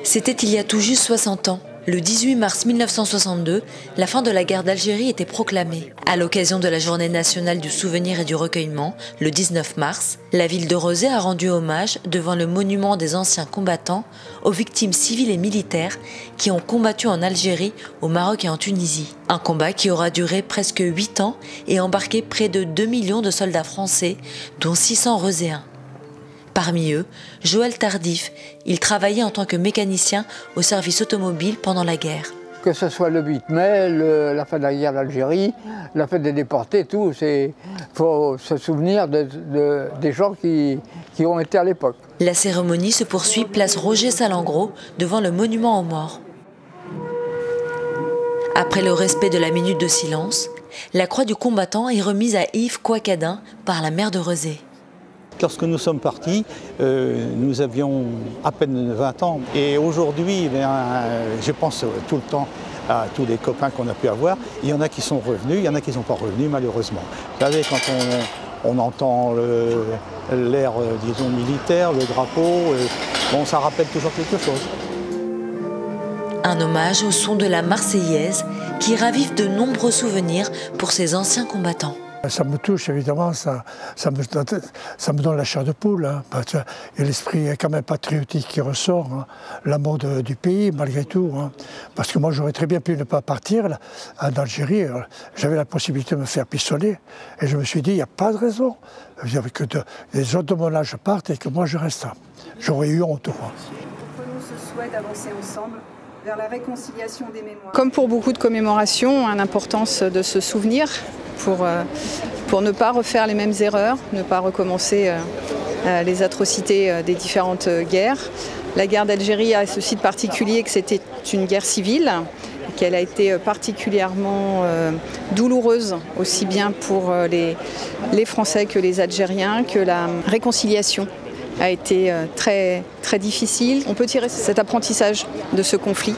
C'était il y a tout juste 60 ans. Le 18 mars 1962, la fin de la guerre d'Algérie était proclamée. À l'occasion de la Journée nationale du souvenir et du recueillement, le 19 mars, la ville de Rezé a rendu hommage devant le monument des anciens combattants aux victimes civiles et militaires qui ont combattu en Algérie, au Maroc et en Tunisie. Un combat qui aura duré presque 8 ans et embarqué près de 2 millions de soldats français, dont 600 Rezéens. Parmi eux, Joël Tardif, il travaillait en tant que mécanicien au service automobile pendant la guerre. Que ce soit le 8 mai, la fin de la guerre d'Algérie, la fête des déportés, tout, il faut se souvenir des gens qui ont été à l'époque. La cérémonie se poursuit place Roger Salengro, devant le monument aux morts. Après le respect de la minute de silence, la croix du combattant est remise à Yves Coicadin par la maire de Rezé. Lorsque nous sommes partis, nous avions à peine 20 ans. Et aujourd'hui, je pense tout le temps à tous les copains qu'on a pu avoir. Il y en a qui sont revenus, il y en a qui ne sont pas revenus malheureusement. Vous savez, quand on entend l'air, disons, militaire, le drapeau, bon, ça rappelle toujours quelque chose. Un hommage au son de la Marseillaise qui ravive de nombreux souvenirs pour ces anciens combattants. Ça me touche évidemment, ça me donne la chair de poule. Hein. Il y a l'esprit quand même patriotique qui ressort, hein. L'amour du pays malgré tout. Hein. Parce que moi j'aurais très bien pu ne pas partir là, en Algérie. J'avais la possibilité de me faire pistoler. Et je me suis dit, il n'y a pas de raison que les autres de mon âge partent et que moi je reste. J'aurais eu honte. Prenons ce souhait d'avancer ensemble vers la réconciliation des mémoires. Comme pour beaucoup de commémorations, l'importance de se souvenir pour ne pas refaire les mêmes erreurs, ne pas recommencer les atrocités des différentes guerres. La guerre d'Algérie a ceci de particulier que c'était une guerre civile, qu'elle a été particulièrement douloureuse, aussi bien pour les Français que les Algériens, que la réconciliation a été très, très difficile. On peut tirer cet apprentissage de ce conflit.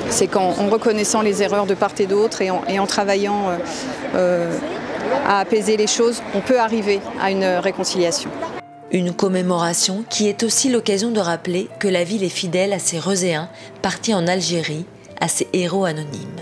C'est qu'en reconnaissant les erreurs de part et d'autre et en travaillant à apaiser les choses, on peut arriver à une réconciliation. Une commémoration qui est aussi l'occasion de rappeler que la ville est fidèle à ses Rezéens partis en Algérie, à ses héros anonymes.